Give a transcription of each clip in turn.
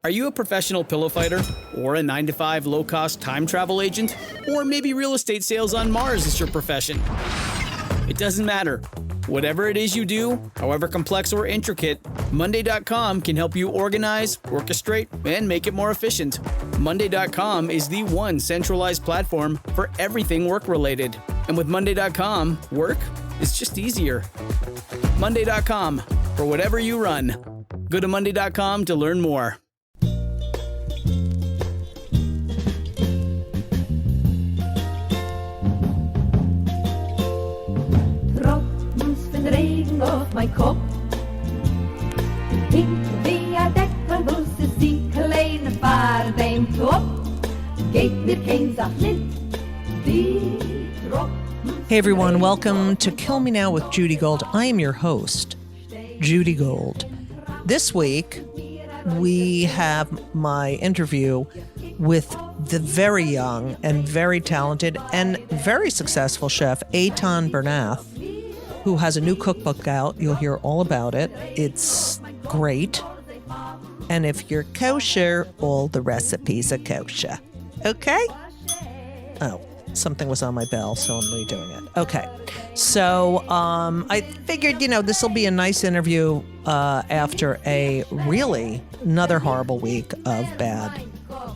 Are you a professional pillow fighter? Or a 9-to-5 low-cost time travel agent? Or maybe real estate sales on Mars is your profession? It doesn't matter. Whatever it is you do, however complex or intricate, Monday.com can help you organize, orchestrate, and make it more efficient. Monday.com is the one centralized platform for everything work-related. And with Monday.com, work is just easier. Monday.com, for whatever you run. Go to Monday.com to learn more. Regen auf mein Kopf. Hinter der Deckel muss es die kleine Fahrt beim Topf. Geht mir kein Sach nicht, die Tropfen. Hey everyone, welcome to Kill Me Now with Judy Gold. I am your host, Judy Gold. This week, we have my interview with the very young and very talented and very successful chef, Eitan Bernath, who has a new cookbook out. You'll hear all about it. It's great. And if you're kosher, all the recipes are kosher. Okay? Oh, something was on my bell, so I'm redoing it. Okay. So I figured, this will be a nice interview after another horrible week of bad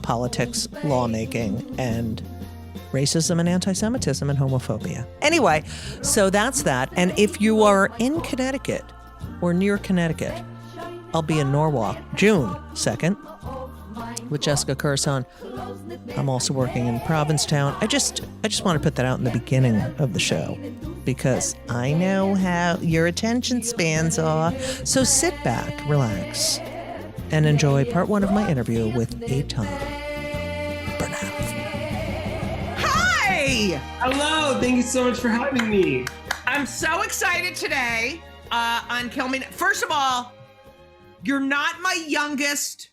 politics, lawmaking, and racism and anti-Semitism and homophobia. Anyway, so that's that. And if you are in Connecticut or near Connecticut, I'll be in Norwalk June 2nd with Jessica Curson. I'm also working in Provincetown. I just want to put that out in the beginning of the show because I know how your attention spans are. So sit back, relax, and enjoy part one of my interview with Eitan Bernath. Hello, thank you so much for having me. I'm so excited today on Kill Me. First of all, you're not my youngest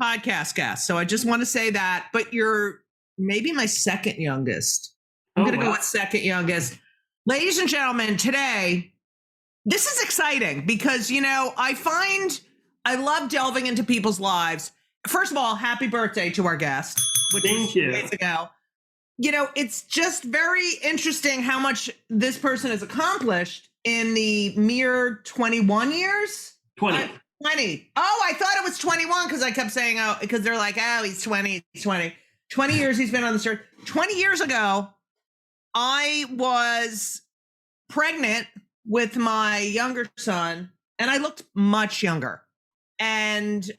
podcast guest, so I just want to say that, but you're maybe my second youngest. I'm going to go with second youngest. Ladies and gentlemen, today, this is exciting because, I love delving into people's lives. First of all, happy birthday to our guest, which was 2 days ago. It's just very interesting how much this person has accomplished in the mere 21 years. 20. 20. Oh, I thought it was 21 because I kept saying, because they're like, he's 20, he's 20. 20 years he's been on this earth. 20 years ago, I was pregnant with my younger son, and I looked much younger. And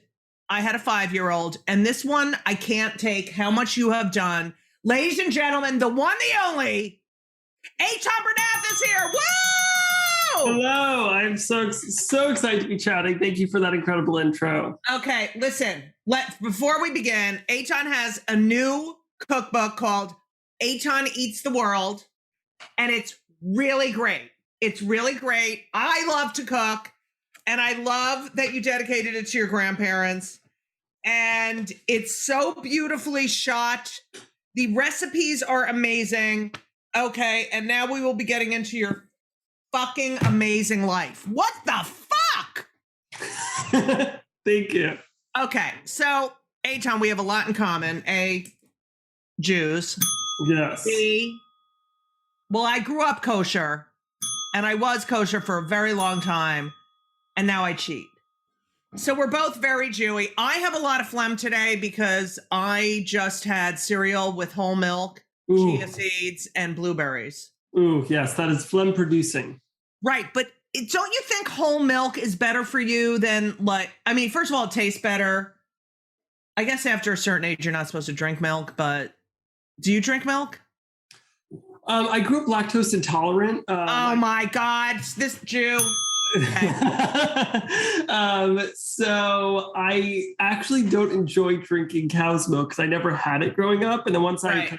I had a 5-year-old, and this one, I can't take how much you have done. Ladies and gentlemen, the one, the only, Eitan Bernath is here. Woo! Hello, I'm so excited to be chatting. Thank you for that incredible intro. Okay, listen, before we begin, Eitan has a new cookbook called Eitan Eats the World, and it's really great. It's really great. I love to cook, and I love that you dedicated it to your grandparents, and it's so beautifully shot. The recipes are amazing. Okay, and now we will be getting into your fucking amazing life. What the fuck? Thank you. Okay, so Eitan, we have a lot in common. A, Jews. Yes. B, well, I grew up kosher, and I was kosher for a very long time, and now I cheat. So we're both very Jewy. I have a lot of phlegm today because I just had cereal with whole milk, chia seeds, and blueberries. Ooh, yes, that is phlegm producing. Right, but don't you think whole milk is better for you than first of all, it tastes better. I guess after a certain age, you're not supposed to drink milk, but do you drink milk? I grew up lactose intolerant. Oh my God, this Jew. Okay. So I actually don't enjoy drinking cow's milk because I never had it growing up. And then once I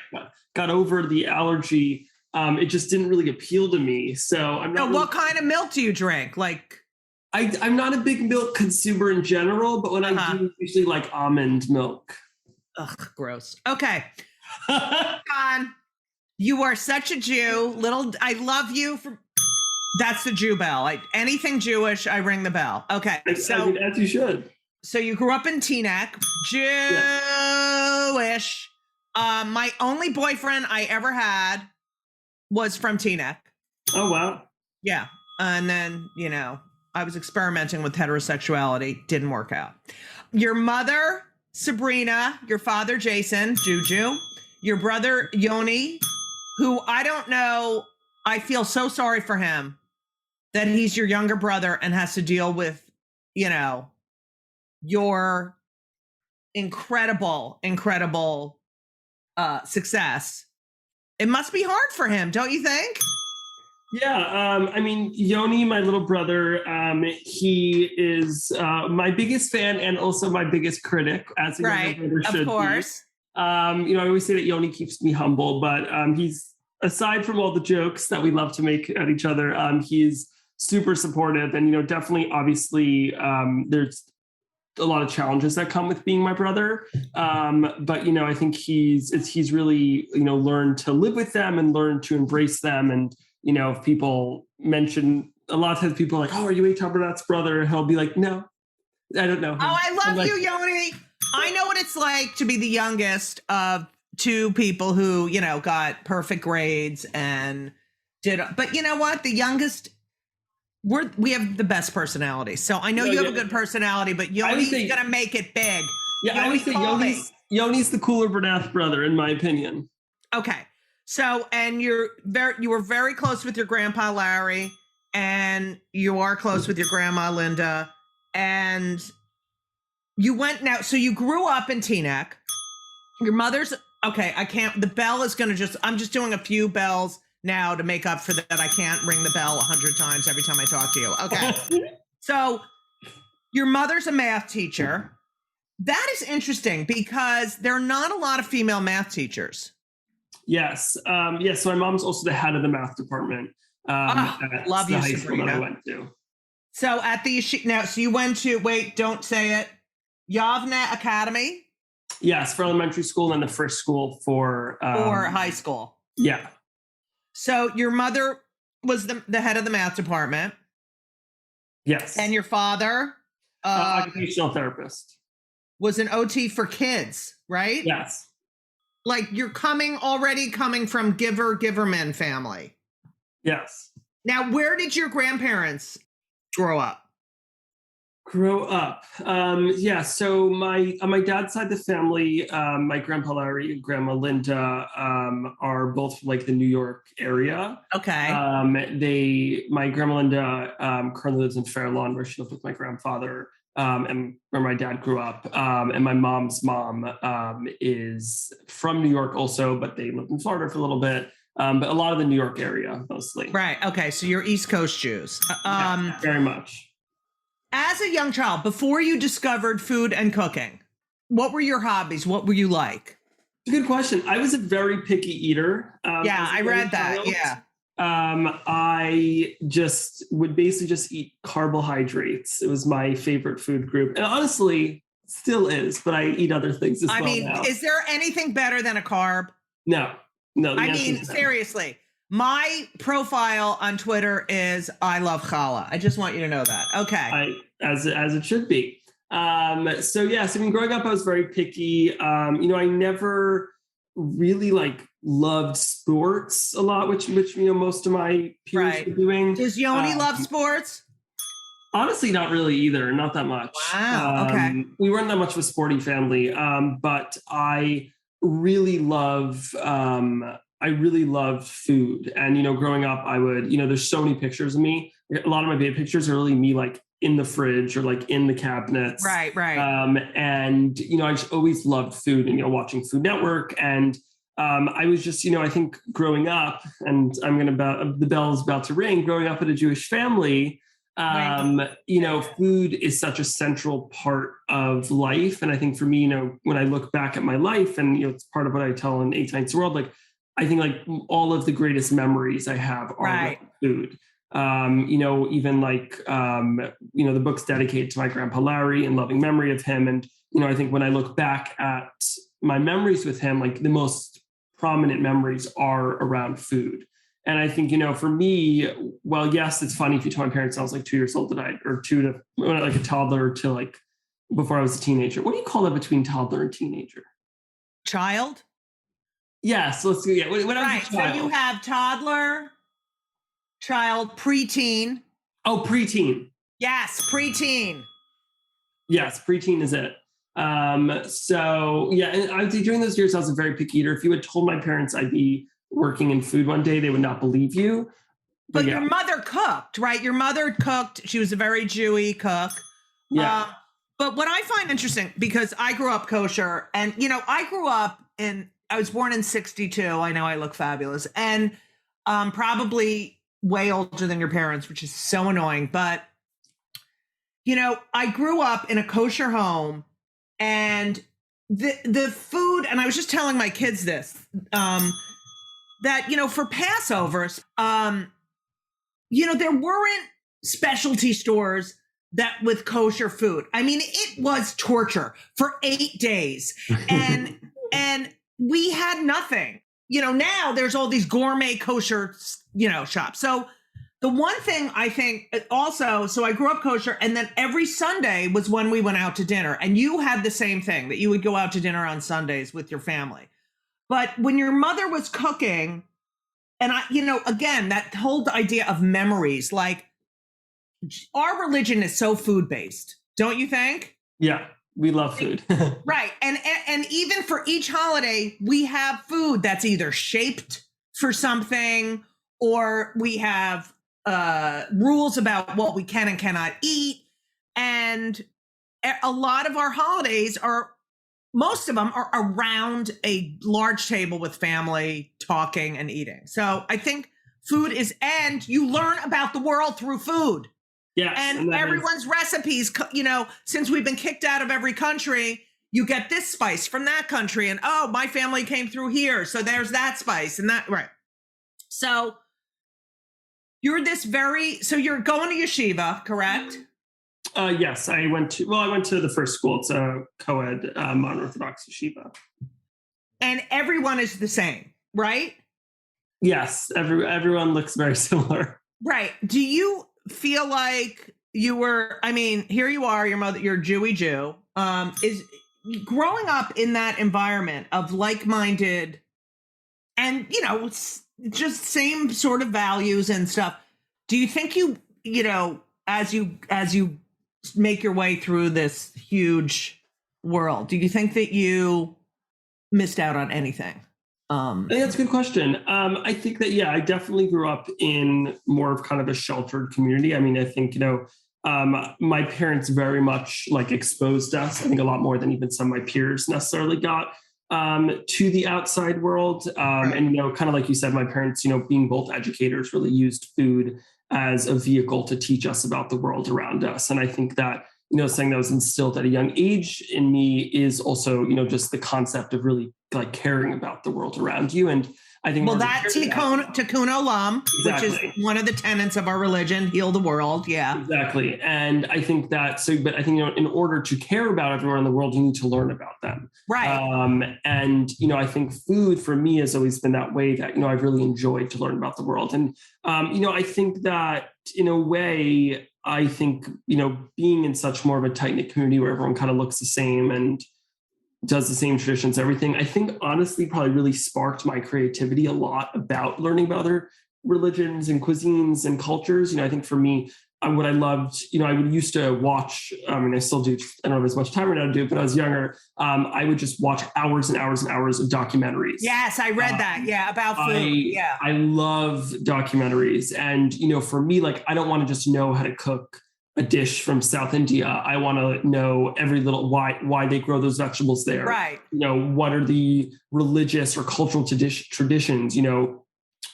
got over the allergy, it just didn't really appeal to me. So I'm not. What kind of milk do you drink? I'm not a big milk consumer in general, but when I do, usually like almond milk. Ugh, gross. Okay. John, you are such a Jew. I love you for. That's the Jew bell. Anything Jewish, I ring the bell. Okay. As you should. So you grew up in Teaneck, Jewish. My only boyfriend I ever had was from Teaneck. Oh, wow. Yeah. And then, I was experimenting with heterosexuality. Didn't work out. Your mother, Sabrina, your father, Jason, Juju, your brother, Yoni, who I don't know. I feel so sorry for him that he's your younger brother and has to deal with, your incredible success. It must be hard for him, don't you think? Yeah, Yoni, my little brother, he is my biggest fan and also my biggest critic, as a younger brother should of course. Be. I always say that Yoni keeps me humble, but he's, aside from all the jokes that we love to make at each other, he's super supportive, and definitely, obviously, there's a lot of challenges that come with being my brother, but I think he's really learned to live with them and learn to embrace them. And if people mention, a lot of times people are like, "Oh, are you Eitan Bernath's brother?" And he'll be like, "No, I don't know him." Oh, I love you, Yoni. I know what it's like to be the youngest of two people who got perfect grades and did. But you know what? The youngest. We have the best personality. So I know you have a good personality, but Yoni's going to make it big. Yeah, I would say Yoni's the cooler Bernath brother, in my opinion. Okay. So, and you were very close with your grandpa, Larry, and you are close with your grandma, Linda, and so you grew up in Teaneck. Your mother's, okay, the bell is going to I'm just doing a few bells now to make up for that. I can't ring the bell 100 times every time I talk to you. Okay. So your mother's a math teacher. That is interesting because there are not a lot of female math teachers. Yes. Yes. So my mom's also the head of the math department. At love the you, high school that I Sabrina. went to. So at the, so you went to, wait, don't say it, Yavne Academy? Yes, for elementary school, and the first school for high school. Yeah. So your mother was the head of the math department. Yes. And your father? Occupational therapist. Was an OT for kids, right? Yes. Like you're already coming from Giverman family. Yes. Now, where did your grandparents grow up? Yeah. So on my dad's side of the family, my grandpa Larry and grandma Linda are both from, like, the New York area. Okay. My grandma Linda currently lives in Fair Lawn, where she lived with my grandfather, and where my dad grew up. And my mom's mom is from New York also, but they lived in Florida for a little bit. But a lot of the New York area mostly. Right. Okay. So you're East Coast Jews. Yeah, very much. As a young child, before you discovered food and cooking, what were your hobbies? What were you like? It's a good question. I was a very picky eater. I read that. Child. Yeah. I just would basically just eat carbohydrates. It was my favorite food group. And honestly, still is, but I eat other things as well now. Is there anything better than a carb? No. Seriously. My profile on Twitter is I love challah. I just want you to know that. Okay. As it should be. So yes, growing up, I was very picky. I never really loved sports a lot, which most of my peers were doing. Does Yoni love sports? Honestly, not really either. Not that much. Wow. Okay. We weren't that much of a sporty family. But I really loved food. And, growing up, I would, there's so many pictures of me. A lot of my baby pictures are really me, in the fridge or in the cabinets. Right. And, I just always loved food and, watching Food Network. And I was just, I think growing up, and the bell is about to ring, growing up in a Jewish family, food is such a central part of life. And I think for me, when I look back at my life, and, it's part of what I tell in Eitan's World, I think all of the greatest memories I have are with food. Even the book's dedicated to my grandpa Larry in loving memory of him. And, I think when I look back at my memories with him, the most prominent memories are around food. And I think, for me, well, yes, it's funny if you tell my parents I was 2 years old, or a toddler to before I was a teenager. What do you call that between toddler and teenager? Child? Yes, let's do. Yeah, when I Right. was a child. So you have toddler, child, preteen. Oh, preteen. Yes, preteen. Yes, preteen is it. So yeah, and I would say during those years, I was a very picky eater. If you had told my parents I'd be working in food one day, they would not believe you. But your mother cooked, right? Your mother cooked. She was a very Jewy cook. Yeah. But what I find interesting, because I grew up kosher, and I was born in 62. I know I look fabulous, and probably way older than your parents, which is so annoying. But I grew up in a kosher home, and the food, and I was just telling my kids this, that for Passovers, there weren't specialty stores that with kosher food. I mean, it was torture for 8 days, and we had nothing. Now there's all these gourmet kosher, shops. So the one thing I think also, so I grew up kosher, and then every Sunday was when we went out to dinner, and you had the same thing, that you would go out to dinner on Sundays with your family. But when your mother was cooking, and again, that whole idea of memories, like our religion is so food-based, don't you think? Yeah, we love food. Right. And even for each holiday, we have food that's either shaped for something, or we have rules about what we can and cannot eat. And a lot of our holidays most of them are around a large table with family talking and eating. So I think food and you learn about the world through food. Yes, and everyone's recipes, since we've been kicked out of every country, you get this spice from that country, and my family came through here, so there's that spice and that, right. So you're so you're going to yeshiva, correct? Yes, I went to the first school. It's a co-ed modern Orthodox yeshiva. And everyone is the same, right? Yes, everyone looks very similar. Right. Do you feel like you were, here you are, your mother, you're Jewy Jew, is growing up in that environment of like-minded and, just same sort of values and stuff. Do you think as you make your way through this huge world, do you think that you missed out on anything? I think that's a good question. I think that, I definitely grew up in more of kind of a sheltered community. I think, my parents very much exposed us, I think a lot more than even some of my peers necessarily got to the outside world. Right. And, kind of like you said, my parents, being both educators, really used food as a vehicle to teach us about the world around us. And I think that, something that was instilled at a young age in me is also, just the concept of really caring about the world around you. And I think, that's Tikkun Olam, exactly, which is one of the tenets of our religion, heal the world. Yeah, exactly. And I think that, but I think, in order to care about everyone in the world, you need to learn about them. Right. And, I think food for me has always been that way that, I've really enjoyed to learn about the world. And, I think that in a way, I think, being in such more of a tight-knit community where everyone kind of looks the same and does the same traditions, everything, I think honestly probably really sparked my creativity a lot about learning about other religions and cuisines and cultures. I think for me, what I loved, I would used to watch, I still do, I don't have as much time right now to do it, but I was younger, I would just watch hours and hours and hours of documentaries. Yes, I read that. Yeah, about food. I love documentaries. And, for me, I don't want to just know how to cook a dish from South India. I want to know every little why they grow those vegetables there. Right. What are the religious or cultural traditions?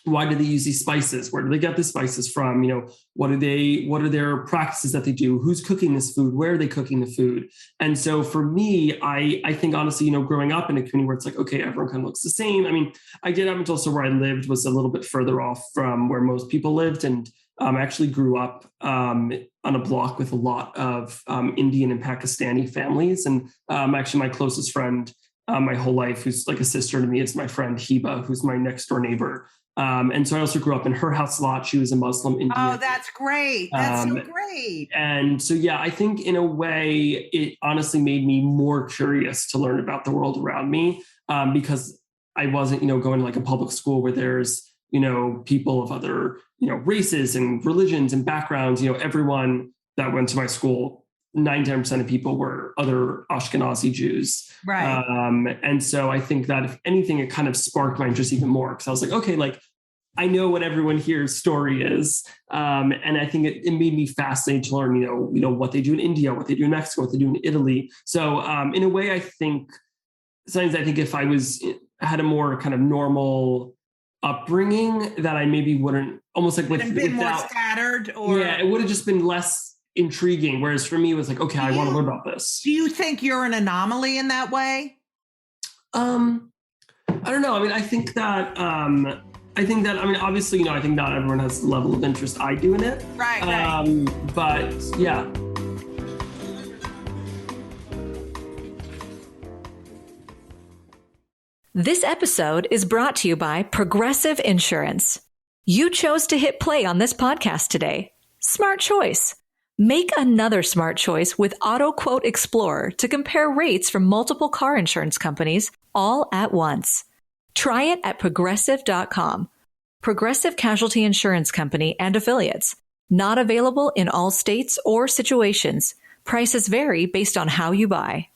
Why do they use these spices? Where do they get the spices from? What are their practices that they do? Who's cooking this food? Where are they cooking the food? And so for me, I think honestly, growing up in a community where it's okay, everyone kind of looks the same. I did up until where I lived was a little bit further off from where most people lived. And I actually grew up on a block with a lot of Indian and Pakistani families. And actually my closest friend my whole life, who's a sister to me, is my friend Heba, who's my next door neighbor. And so I also grew up in her house a lot. She was a Muslim Indian. Oh, that's great. That's so great. And so, yeah, I think in a way, it honestly made me more curious to learn about the world around me, because I wasn't, going to like a public school where there's, people of other, races and religions and backgrounds. Everyone that went to my school, 99% of people were other Ashkenazi Jews. Right. And so I think that if anything, it kind of sparked my interest even more, because I was like, okay, like I know what everyone here's story is. And I think it made me fascinated to learn, what they do in India, what they do in Mexico, what they do in Italy. So in a way, I think sometimes if I had a more kind of normal upbringing, that I maybe wouldn't almost like been more scattered, or it would have just been less intriguing. Whereas for me, it was like, okay, I want to learn about this. Do you think you're an anomaly in that way? I don't know. I mean, I think that obviously, I think not everyone has the level of interest I do in it. Right. But yeah. This episode is brought to you by Progressive Insurance. You chose to hit play on this podcast today. Smart choice. Make another smart choice with Auto Quote Explorer to compare rates from multiple car insurance companies all at once. Try it at progressive.com. Progressive Casualty Insurance Company and Affiliates. Not available in all states or situations. Prices vary based on how you buy.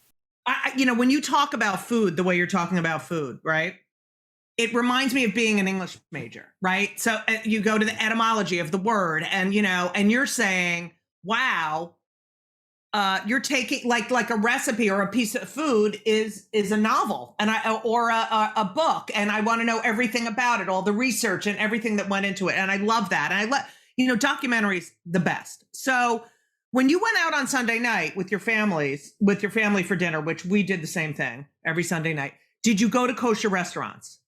When you talk about food, the way you're talking about food, right? It reminds me of being an English major, right? So you go to the etymology of the word and, and you're saying, wow, you're taking like a recipe or a piece of food is a novel or a book. And I want to know everything about it, all the research and everything that went into it. And I love that. And documentaries, the best. So when you went out on Sunday night with your family for dinner, which we did the same thing every Sunday night, did you go to kosher restaurants?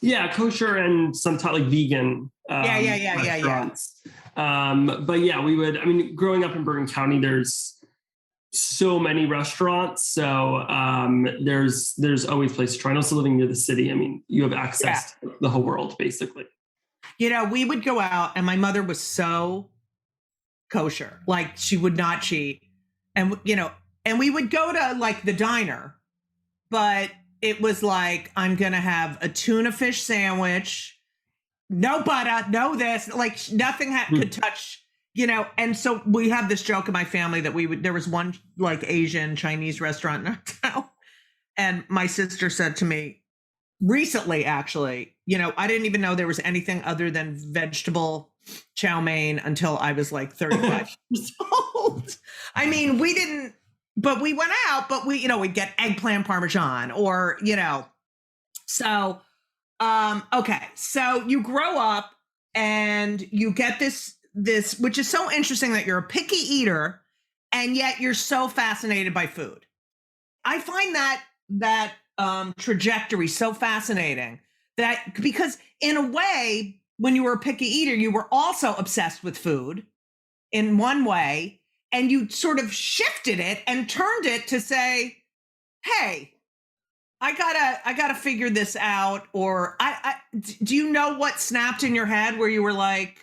Yeah, kosher and sometimes like vegan restaurants. But yeah, we would, growing up in Bergen County, there's so many restaurants. So there's always places to try. And also living near the city, you have access to the whole world, basically. We would go out and my mother was so kosher, like she would not cheat. And, and we would go to like the diner, but it was like, I'm going to have a tuna fish sandwich, no butter, no this, like nothing could touch, And so we have this joke in my family that there was one like Asian Chinese restaurant in our town. And my sister said to me recently, actually, I didn't even know there was anything other than vegetable chow mein until I was like 35 years old. We didn't, but we went out, but we'd get eggplant parmesan or, so, okay. So you grow up and you get this, which is so interesting that you're a picky eater and yet you're so fascinated by food. I find that trajectory so fascinating because in a way, when you were a picky eater, you were also obsessed with food in one way, and you sort of shifted it and turned it to say, hey, I gotta figure this out. Or do you know what snapped in your head where you were like,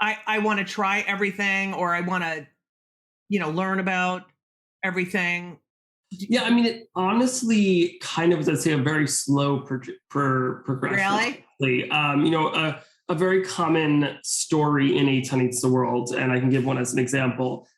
I want to try everything, or I want to, learn about everything? Yeah, it honestly kind of was, I'd say, a very slow progression. Really? A very common story in Eitan Eats the World, and I can give one as an example,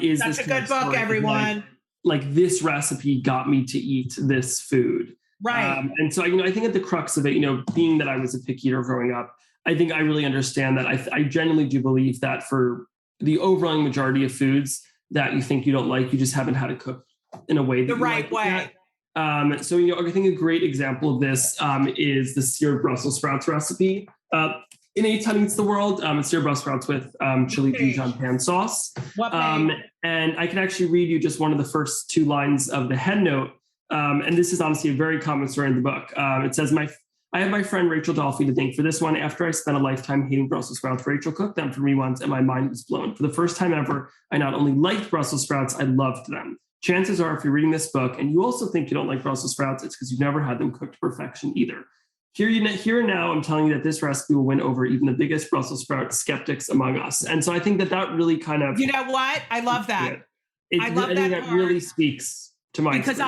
is such a good book, everyone. Like this recipe got me to eat this food. Right. And so, I think at the crux of it, being that I was a picky eater growing up, I think I really understand that. I genuinely do believe that for the overwhelming majority of foods that you think you don't like, you just haven't had it cooked in a way that the right way. So, I think a great example of this is the seared Brussels sprouts recipe. In Eitan Eats the World, it's seared Brussels sprouts with chili Dijon pan sauce. And I can actually read you just one of the first two lines of the head note. And this is honestly a very common story in the book. It says, I have my friend Rachel Dolphy to thank for this one. After I spent a lifetime hating Brussels sprouts, Rachel cooked them for me once and my mind was blown. For the first time ever, I not only liked Brussels sprouts, I loved them. Chances are, if you're reading this book and you also think you don't like Brussels sprouts, it's because you've never had them cooked to perfection either. here and now, I'm telling you that this recipe will win over even the biggest Brussels sprout skeptics among us. And so I think that really kind of, you know what? I love that. I love think that that really speaks to my because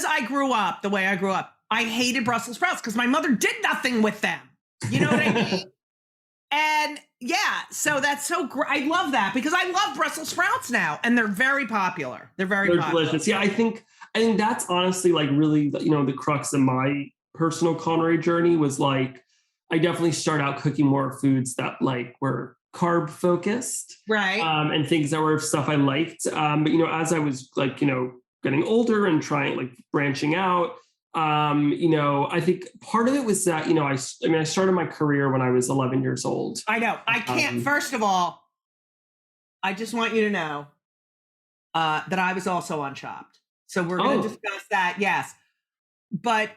I grew up the way I grew up. I hated Brussels sprouts because my mother did nothing with them. You know what I mean? And yeah, so that's so great. I love that because I love Brussels sprouts now, and they're very popular. They're popular. Delicious. Yeah, I think that's honestly like really, the crux of my personal culinary journey was like, I definitely started out cooking more foods that like were carb focused, right? And things that were stuff I liked. But as I was like, getting older and trying like branching out, I think part of it was that, I started my career when I was 11 years old. I know. I can't. First of all, I just want you to know that I was also on Chopped. So we're going to discuss that. Yes. But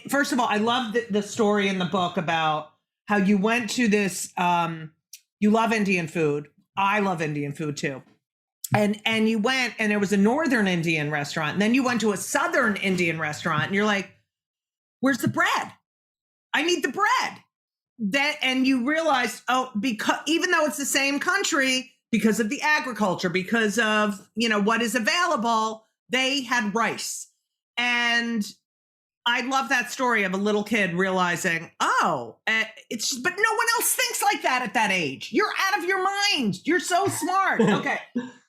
first of all, I love the story in the book about how you went to this, you love Indian food. I love Indian food too. And you went, and there was a Northern Indian restaurant, and then you went to a Southern Indian restaurant, and you're like, where's the bread? I need the bread. And you realized, because even though it's the same country, because of the agriculture, because of, what is available, they had rice. And I love that story of a little kid realizing, but no one else thinks like that at that age. You're out of your mind. You're so smart. Okay.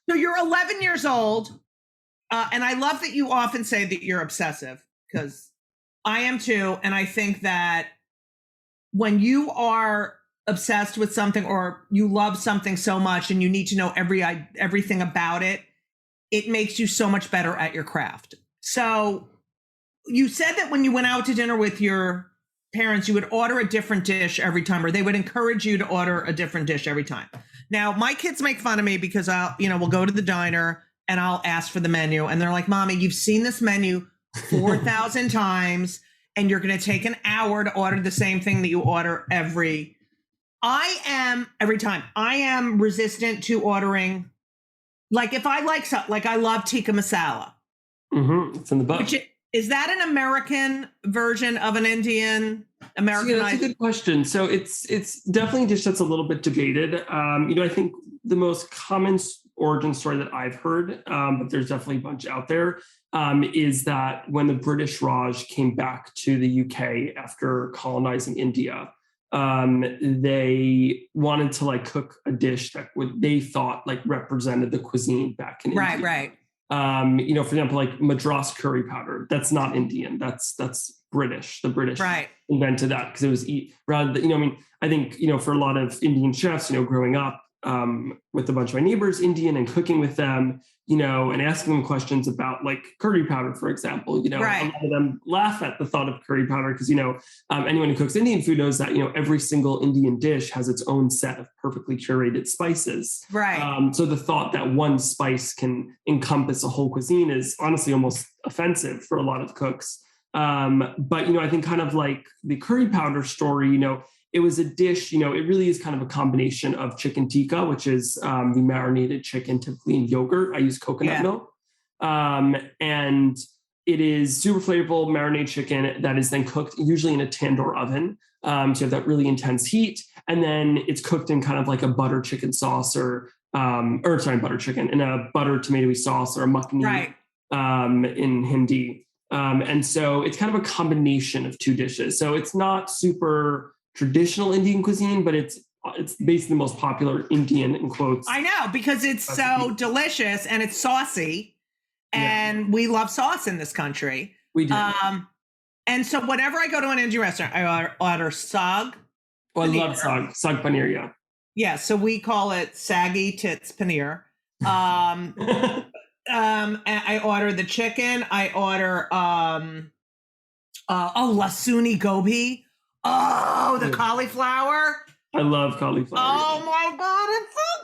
So you're 11 years old. And I love that you often say that you're obsessive, because I am too. And I think that when you are obsessed with something, or you love something so much and you need to know everything about it, it makes you so much better at your craft. So you said that when you went out to dinner with your parents, you would order a different dish every time, or they would encourage you to order a different dish every time. Now, my kids make fun of me because we'll go to the diner and I'll ask for the menu, and they're like, Mommy, you've seen this menu 4,000 times, and you're going to take an hour to order the same thing that you order every time. I am resistant to ordering. Like if I like something, like I love tikka masala. Mm-hmm. It's in the book. Is that an American version of an Indian Americanized? Yeah, that's a good question. So it's definitely a dish that's a little bit debated. I think the most common origin story that I've heard, but there's definitely a bunch out there, is that when the British Raj came back to the UK after colonizing India, they wanted to like cook a dish that they thought like represented the cuisine back in India. Right. For example, like Madras curry powder, that's not Indian. That's British. The British invented that because it was I think, for a lot of Indian chefs, growing up with a bunch of my neighbors, Indian, and cooking with them, and asking them questions about like curry powder, for example, a lot of them laugh at the thought of curry powder because, anyone who cooks Indian food knows that, every single Indian dish has its own set of perfectly curated spices. Right. So the thought that one spice can encompass a whole cuisine is honestly almost offensive for a lot of cooks. But, I think kind of like the curry powder story, it was a dish, it really is kind of a combination of chicken tikka, which is the marinated chicken, typically in yogurt. I use coconut milk. And it is super flavorful marinated chicken that is then cooked usually in a tandoor oven. So you have that really intense heat. And then it's cooked in kind of like a butter chicken sauce butter chicken in a butter tomatoey sauce, or a makhani in Hindi. And so it's kind of a combination of two dishes. So it's not super traditional Indian cuisine, but it's basically the most popular Indian, in quotes. I know, because it's so delicious and it's saucy, and we love sauce in this country. We do. And so whenever I go to an Indian restaurant, I order sag. I love sag paneer, yeah. Yeah, so we call it saggy tits paneer. And I order the chicken. I order lasuni gobi. Oh, the cauliflower. I love cauliflower. Oh my God, it's so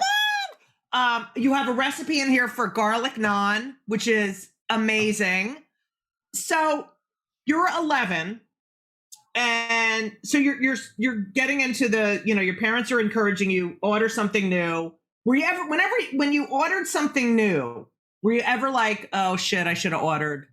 good. You have a recipe in here for garlic naan, which is amazing. So you're 11, and so you're getting into the, your parents are encouraging you, order something new. Were you ever, when you ordered something new, were you ever like, oh shit, I should have ordered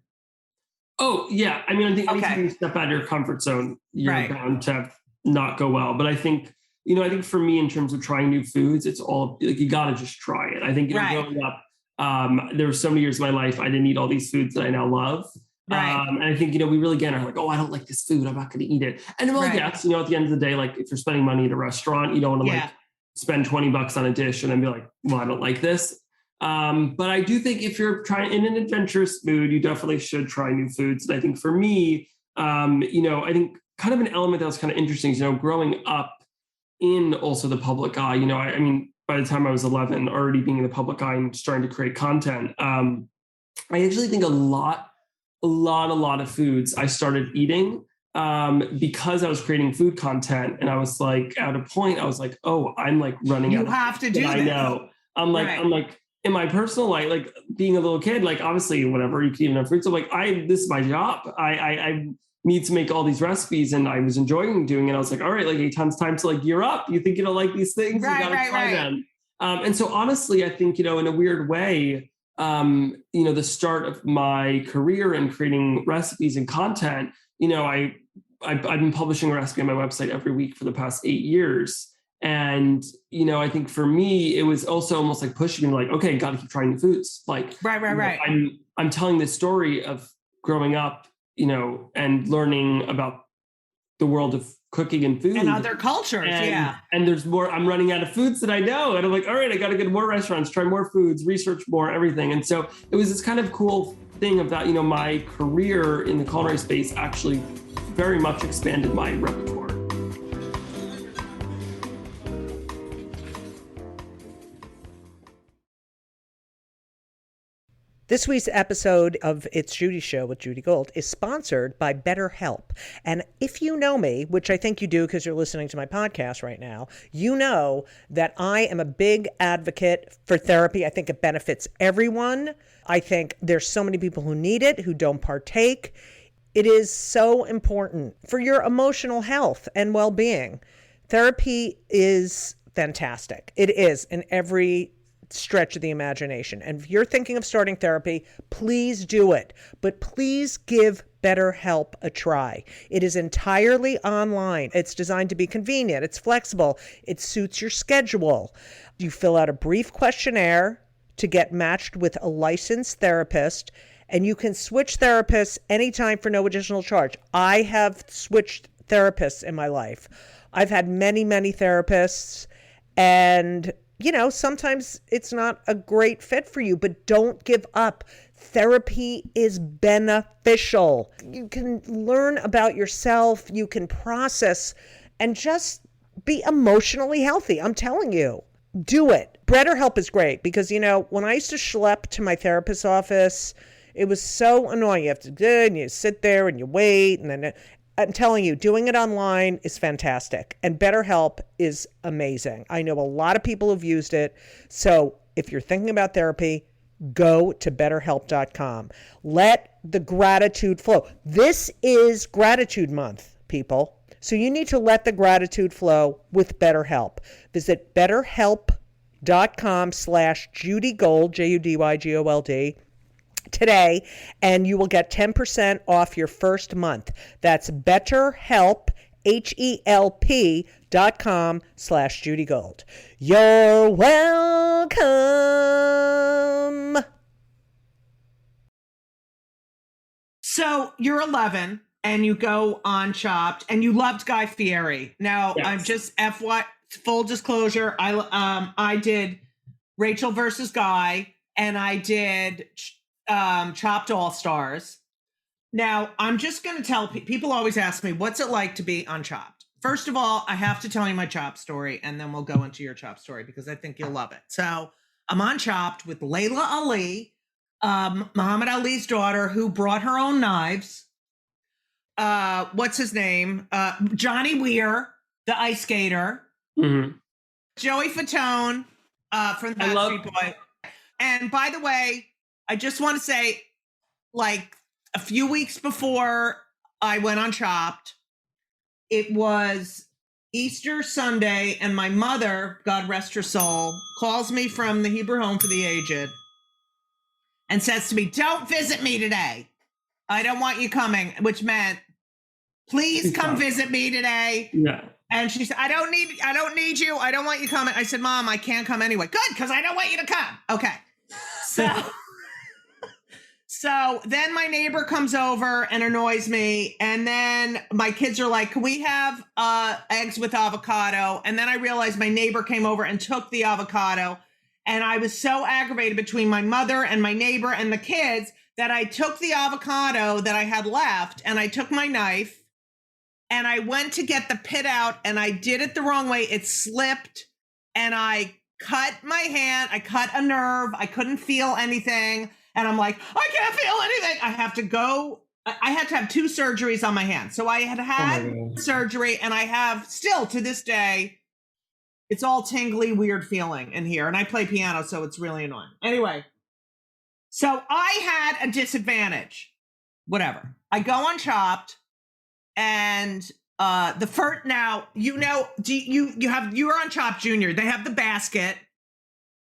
Oh yeah. I mean, I think Okay. anytime you step out of your comfort zone, you're Right. bound to not go well. But I think, I think for me, in terms of trying new foods, it's all like, you got to just try it. I think, Right. growing up, there were so many years of my life, I didn't eat all these foods that I now love. Right. And I think, we really, again, are like, oh, I don't like this food, I'm not going to eat it. And well, Right. yes, at the end of the day, like if you're spending money at a restaurant, you don't want to Yeah. like spend $20 on a dish and then be like, well, I don't like this. But I do think if you're trying in an adventurous mood, you definitely should try new foods. And I think for me, I think kind of an element that was kind of interesting is, growing up in also the public eye, I mean, by the time I was 11, already being in the public eye and starting to create content, I actually think a lot of foods I started eating because I was creating food content, and I was like, at a point, I was like, oh, I'm like running out. You have to do I this. know. I'm like, in my personal life, like being a little kid, like obviously whatever, you can even have fruits. So like, this is my job. I need to make all these recipes, and I was enjoying doing it. I was like, all right, like Eitan's time to like gear up. You think you don't like these things? Right, you gotta right, try right. them. And so honestly, I think, in a weird way, the start of my career in creating recipes and content, I've been publishing a recipe on my website every week for the past 8 years. And, I think for me, it was also almost like pushing me like, okay, got to keep trying new foods. Like, Right. I'm telling this story of growing up, and learning about the world of cooking and food And other cultures. And there's more, I'm running out of foods that I know. And I'm like, all right, I got to go to more restaurants, try more foods, research more, everything. And so it was this kind of cool thing of that, my career in the culinary space actually very much expanded my repertoire. This week's episode of It's Judy Show with Judy Gold is sponsored by BetterHelp. And if you know me, which I think you do because you're listening to my podcast right now, you know that I am a big advocate for therapy. I think it benefits everyone. I think there's so many people who need it, who don't partake. It is so important for your emotional health and well-being. Therapy is fantastic. It is in every stretch of the imagination. And if you're thinking of starting therapy, please do it. But please give BetterHelp a try. It is entirely online. It's designed to be convenient. It's flexible. It suits your schedule. You fill out a brief questionnaire to get matched with a licensed therapist, and you can switch therapists anytime for no additional charge. I have switched therapists in my life. I've had many, many therapists, and sometimes it's not a great fit for you, but don't give up. Therapy is beneficial. You can learn about yourself, you can process, and just be emotionally healthy. I'm telling you, do it. BetterHelp is great because, when I used to schlep to my therapist's office, it was so annoying. You have to do it, and you sit there and you wait, and then I'm telling you, doing it online is fantastic. And BetterHelp is amazing. I know a lot of people who've used it. So if you're thinking about therapy, go to BetterHelp.com. Let the gratitude flow. This is Gratitude Month, people. So you need to let the gratitude flow with BetterHelp. Visit BetterHelp.com/JudyGold, JudyGold, today, and you will get 10% off your first month. That's BetterHelp, HELP.com/JudyGold. You're welcome. So you're 11 and you go on Chopped and you loved Guy Fieri. Now, Yes. I'm just full disclosure. I did Rachel versus Guy, and I did Chopped All Stars. Now, I'm just going to tell people always ask me, what's it like to be on Chopped? First of all, I have to tell you my Chopped story, and then we'll go into your Chopped story because I think you'll love it. So I'm on Chopped with Layla Ali, Muhammad Ali's daughter, who brought her own knives. What's his name? Johnny Weir, the ice skater. Mm-hmm. Joey Fatone from the Backstreet Boy. And by the way, I just want to say, like a few weeks before I went on Chopped, it was Easter Sunday, and my mother, God rest her soul, calls me from the Hebrew Home for the Aged and says to me, "Don't visit me today." I don't want you coming, which meant, please come visit me today. Yeah. And she said, I don't need you. I don't want you coming. I said, Mom, I can't come anyway. Good, because I don't want you to come. Okay. So then my neighbor comes over and annoys me. And then my kids are like, can we have eggs with avocado? And then I realized my neighbor came over and took the avocado. And I was so aggravated between my mother and my neighbor and the kids that I took the avocado that I had left and I took my knife and I went to get the pit out and I did it the wrong way. It slipped and I cut my hand. I cut a nerve. I couldn't feel anything. And I'm like, I can't feel anything. I have to go. I had to have 2 surgeries on my hand. So I had surgery and I have still to this day, it's all tingly, weird feeling in here. And I play piano, so it's really annoying. Anyway, so I had a disadvantage. Whatever. I go on Chopped and the first, now, you're on Chopped Junior. They have the basket.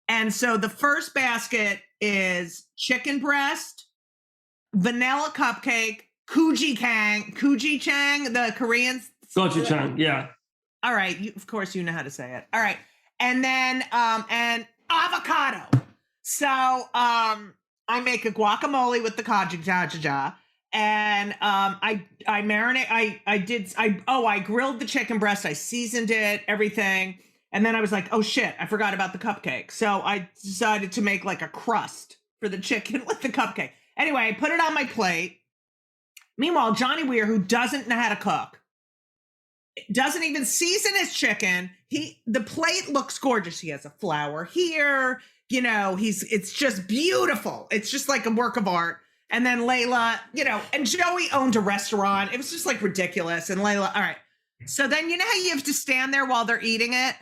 And so the first basket is chicken breast, vanilla cupcake, Chang, the Koreans. Gochujang, yeah. All right, of course you know how to say it. All right, and then and avocado. So I make a guacamole with the gochujang, and I marinate. I grilled the chicken breast. I seasoned it, everything. And then I was like, oh shit, I forgot about the cupcake. So I decided to make like a crust for the chicken with the cupcake. Anyway, I put it on my plate. Meanwhile, Johnny Weir, who doesn't know how to cook, doesn't even season his chicken. The plate looks gorgeous. He has a flower here. It's just beautiful. It's just like a work of art. And then Layla, and Joey owned a restaurant. It was just like ridiculous. And Layla, all right. So then how you have to stand there while they're eating it?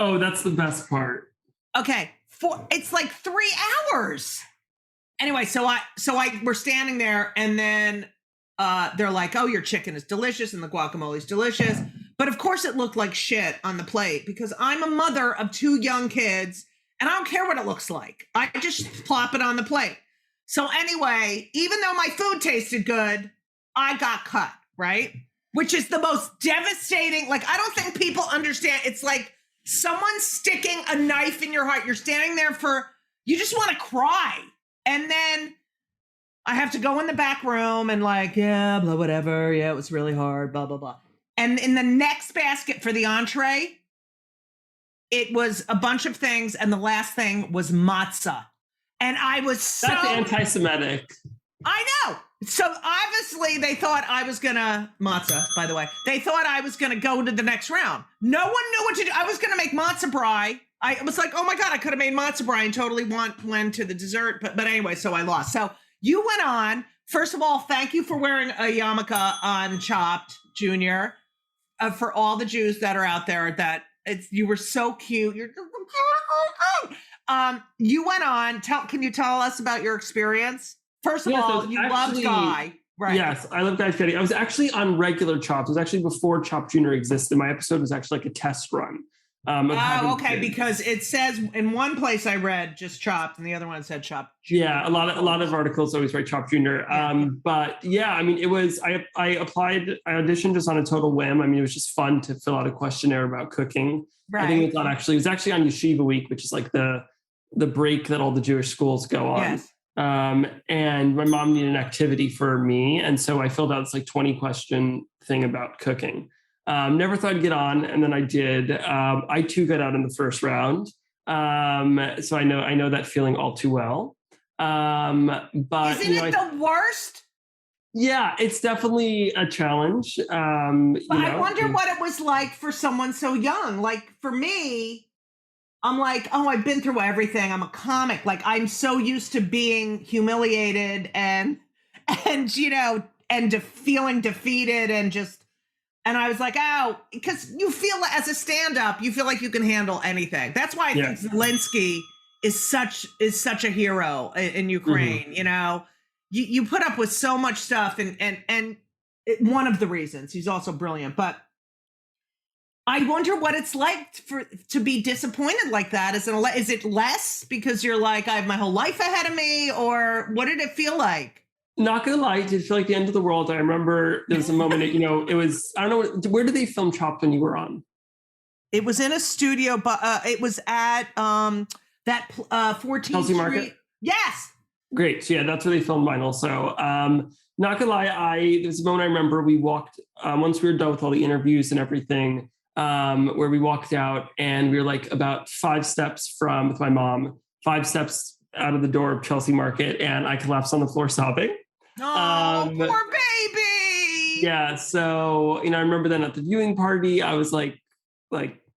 Oh, that's the best part. Okay. It's like 3 hours. Anyway, so we're standing there and then they're like, oh, your chicken is delicious and the guacamole is delicious. But of course it looked like shit on the plate because I'm a mother of 2 young kids and I don't care what it looks like. I just plop it on the plate. So anyway, even though my food tasted good, I got cut, right? Which is the most devastating. Like, I don't think people understand. It's like someone sticking a knife in your heart. You're standing there you just want to cry. And then I have to go in the back room and like, yeah, blah, whatever. Yeah, it was really hard, blah, blah, blah. And in the next basket for the entree, it was a bunch of things. And the last thing was matzah. And I was That's anti-Semitic. I know. So obviously they thought I was matzah, by the way. They thought I was going to go to the next round. No one knew what to do. I was going to make matzah brie. I was like, oh my God, I could have made matzah brie and totally went to the dessert. But anyway, so I lost. So you went on. First of all, thank you for wearing a yarmulke on Chopped Junior. For all the Jews that are out there, you were so cute. You went on. Can you tell us about your experience? First of all, you loved Guy, right? Yes, I love Guy Fieri. I was actually on regular Chopped. It was actually before Chopped Junior existed. My episode was actually like a test run. Okay, because it says in one place I read just Chopped, and the other one said Chopped Junior. Yeah, a lot of articles always write Chopped Junior. But yeah, I mean, it was I auditioned just on a total whim. I mean, it was just fun to fill out a questionnaire about cooking. Right. I think it was actually on Yeshiva Week, which is like the break that all the Jewish schools go on. Yes. And my mom needed an activity for me. And so I filled out this like 20 question thing about cooking. Never thought I'd get on. And then I did. I too got out in the first round. So I know that feeling all too well. But isn't it the worst? Yeah, it's definitely a challenge. But I wonder what it was like for someone so young. Like for me, I'm like, oh, I've been through everything. I'm a comic. Like I'm so used to being humiliated and feeling defeated and I was like, oh, because you feel as a stand-up, you feel like you can handle anything. That's why I think Zelensky is such a hero in Ukraine. Mm-hmm. You put up with so much stuff and one of the reasons he's also brilliant, but I wonder what it's like to be disappointed like that. Is it less because you're like, I have my whole life ahead of me, or what did it feel like? Not gonna lie, it did feel like the end of the world. I remember there was a moment, it was, I don't know, where did they film Chopped when you were on? It was in a studio, but it was at that 14th Chelsea Street. Market? Yes. Great. So yeah, that's where they filmed mine also. Not gonna lie, there's a moment I remember we walked, once we were done with all the interviews and everything, where we walked out and we were like about 5 steps with my mom, 5 steps out of the door of Chelsea Market, and I collapsed on the floor sobbing. Oh, poor baby. Yeah. So, I remember then at the viewing party, I was like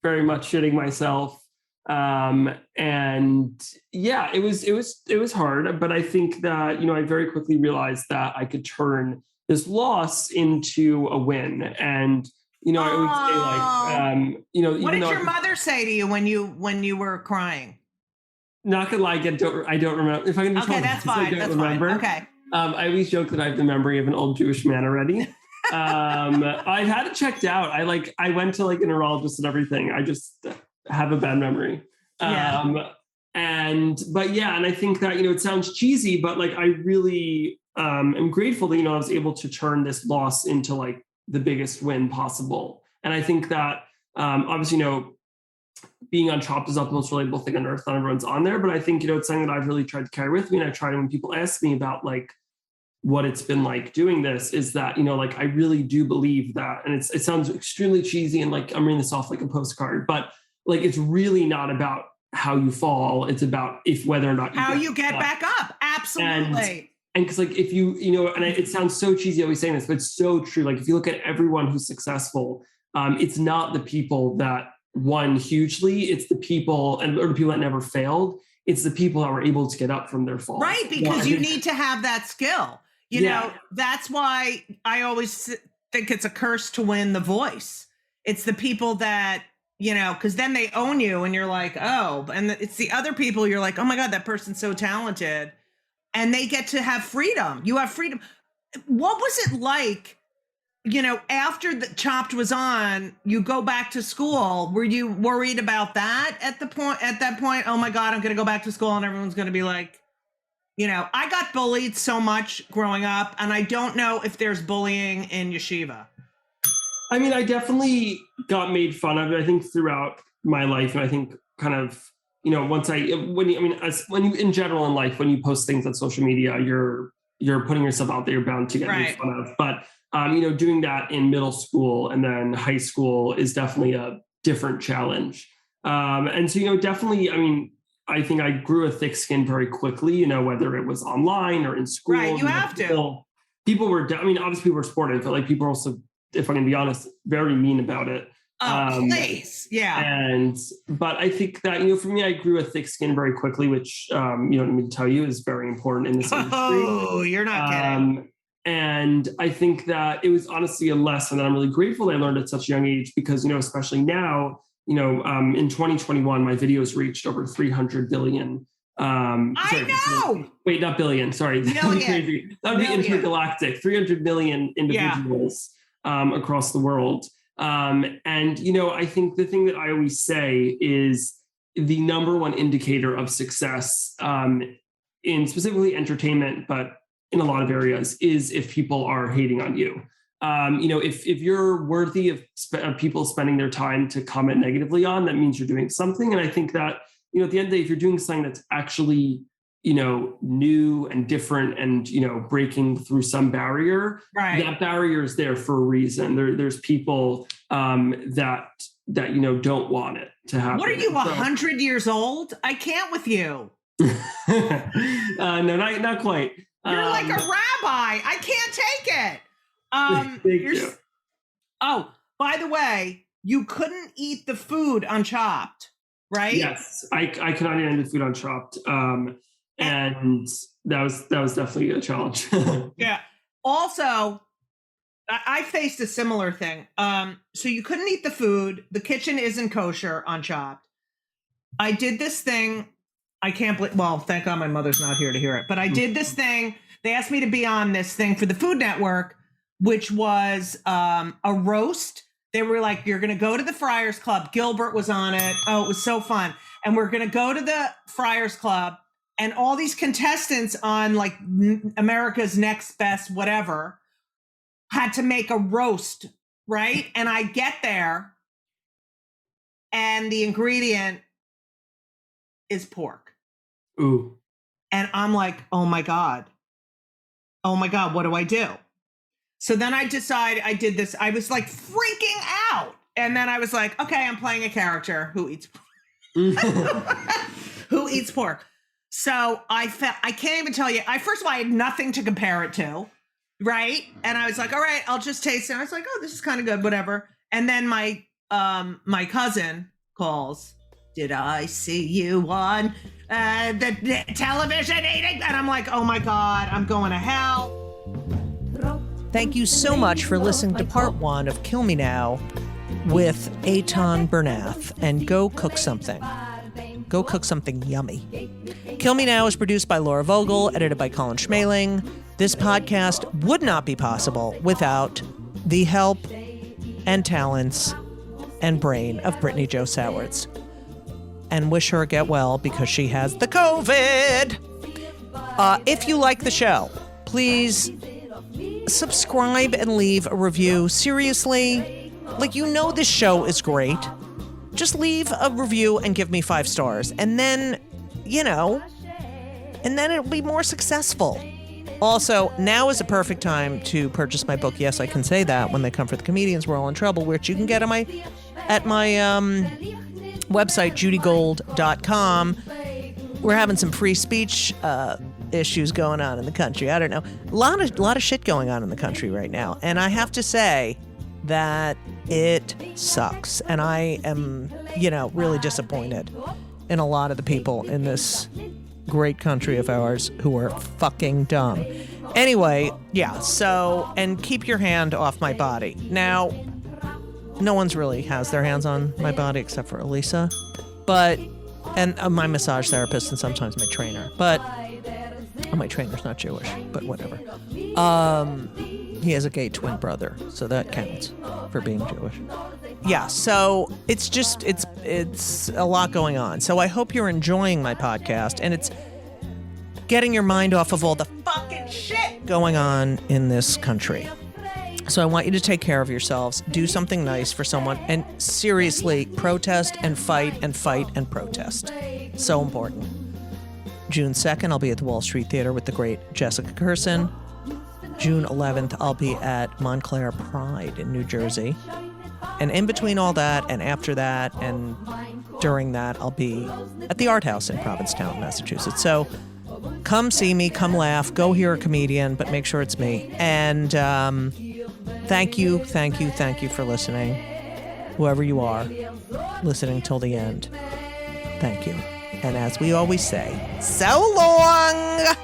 very much shitting myself. And yeah, it was hard, but I think that, I very quickly realized that I could turn this loss into a win. And, I would say what did your mother say to you when you were crying? Not gonna lie, I don't remember. If I can be okay, that's fine. I don't that's remember. Fine. Okay. I always joke that I have the memory of an old Jewish man already. I've had it checked out. I went to like a neurologist and everything. I just have a bad memory. Yeah. But yeah, and I think that, it sounds cheesy, but like I really am grateful that, I was able to turn this loss into like the biggest win possible. And I think that obviously, being on Chopped is not the most relatable thing on earth. Not everyone's on there, but I think, it's something that I've really tried to carry with me. And I try to, when people ask me about like what it's been like doing this, is that, like I really do believe that, and it sounds extremely cheesy and like I'm reading this off like a postcard, but like it's really not about how you fall. It's about whether or not you get back up. Absolutely. And because like if you, it sounds so cheesy always saying this, but it's so true. Like if you look at everyone who's successful, it's not the people that won hugely. It's the people or the people that never failed. It's the people that were able to get up from their fall. Right. Because you need to have that skill. You know, that's why I always think it's a curse to win The Voice. It's the people that, because then they own you and you're like, oh, and it's the other people you're like, oh my God, that person's so talented. And they get to have freedom. You have freedom. What was it like, after the Chopped was on, you go back to school? Were you worried about that at that point? Oh my God, I'm going to go back to school and everyone's going to be like, I got bullied so much growing up, and I don't know if there's bullying in yeshiva. I mean, I definitely got made fun of, I think, throughout my life. And I think kind of, when you in general in life, when you post things on social media, you're putting yourself out there, you're bound to get made fun of. But, doing that in middle school and then high school is definitely a different challenge. And so, definitely, I think I grew a thick skin very quickly, whether it was online or in school. Right, you have to. People were, obviously people were supportive, but like people were also, if I can be honest, very mean about it. Oh, please. Yeah. But I think that, for me, I grew a thick skin very quickly, which, you don't need me to tell you, is very important in this industry. Oh, you're not kidding. And I think that it was honestly a lesson that I'm really grateful that I learned at such a young age, because, especially now, in 2021, my videos reached over 300 billion. I know. Wait, not billion. Sorry. That would be crazy. That would be intergalactic. 300 million individuals across the world. And, I think the thing that I always say is the number one indicator of success in specifically entertainment, but in a lot of areas, is if people are hating on you. If you're worthy of people spending their time to comment negatively on, that means you're doing something. And I think that, at the end of the day, if you're doing something that's actually, new and different and, breaking through some barrier, that barrier is there for a reason. There's people that don't want it to happen. What are you, 100 years old? I can't with you. No, not quite. You're like a rabbi. I can't take it. Thank you. Oh, by the way, you couldn't eat the food on Chopped, right? Yes, I cannot eat the food on Chopped, and that was definitely a challenge. Yeah. Also, I faced a similar thing. So you couldn't eat the food. The kitchen isn't kosher on Chopped. I did this thing. I can't believe, well, thank God my mother's not here to hear it, but I did this thing. They asked me to be on this thing for the Food Network, which was a roast. They were like, you're going to go to the Friars Club. Gilbert was on it. Oh, it was so fun. And we're going to go to the Friars Club and all these contestants on like America's Next Best whatever had to make a roast, right? And I get there and the ingredient is pork. Ooh. And I'm like, oh my God, what do I do? So then I decided I did this. I was like freaking out. And then I was like, okay, I'm playing a character who eats who eats pork. So I can't even tell you. First of all, I had nothing to compare it to, right? And I was like, all right, I'll just taste it. And I was like, oh, this is kind of good, whatever. And then my cousin calls, did I see you on the television eating? And I'm like, oh my God, I'm going to hell. Thank you so much for listening to part 1 of Kill Me Now with Eitan Bernath, and go cook something. Go cook something yummy. Kill Me Now is produced by Laura Vogel, edited by Colin Schmaling. This podcast would not be possible without the help and talents and brain of Brittany Jo Sowards. And wish her get well because she has the COVID. If you like the show, please subscribe and leave a review. Seriously, like, you know this show is great. Just leave a review and give me 5 stars. And then, it'll be more successful. Also, now is a perfect time to purchase my book. Yes, I can say that. When They Come for the Comedians, We're All in Trouble, which you can get at my website, judygold.com. We're having some free speech issues going on in the country. I don't know. A lot of shit going on in the country right now. And I have to say that it sucks. And I am, really disappointed in a lot of the people in this great country of ours who are fucking dumb. Anyway, yeah, so, and keep your hand off my body. Now, no one's really has their hands on my body except for Elisa, and my massage therapist and sometimes my trainer, my trainer's not Jewish, but whatever. He has a gay twin brother, so that counts for being Jewish. Yeah, so it's a lot going on. So I hope you're enjoying my podcast, and it's getting your mind off of all the fucking shit going on in this country. So I want you to take care of yourselves, do something nice for someone, and seriously, protest and fight and fight and protest. So important. June 2nd, I'll be at the Wall Street Theater with the great Jessica Gerson. June 11th, I'll be at Montclair Pride in New Jersey. And in between all that, and after that, and during that, I'll be at the Art House in Provincetown, Massachusetts. So come see me, come laugh, go hear a comedian, but make sure it's me. And thank you for listening. Whoever you are, listening till the end. Thank you. And as we always say, so long!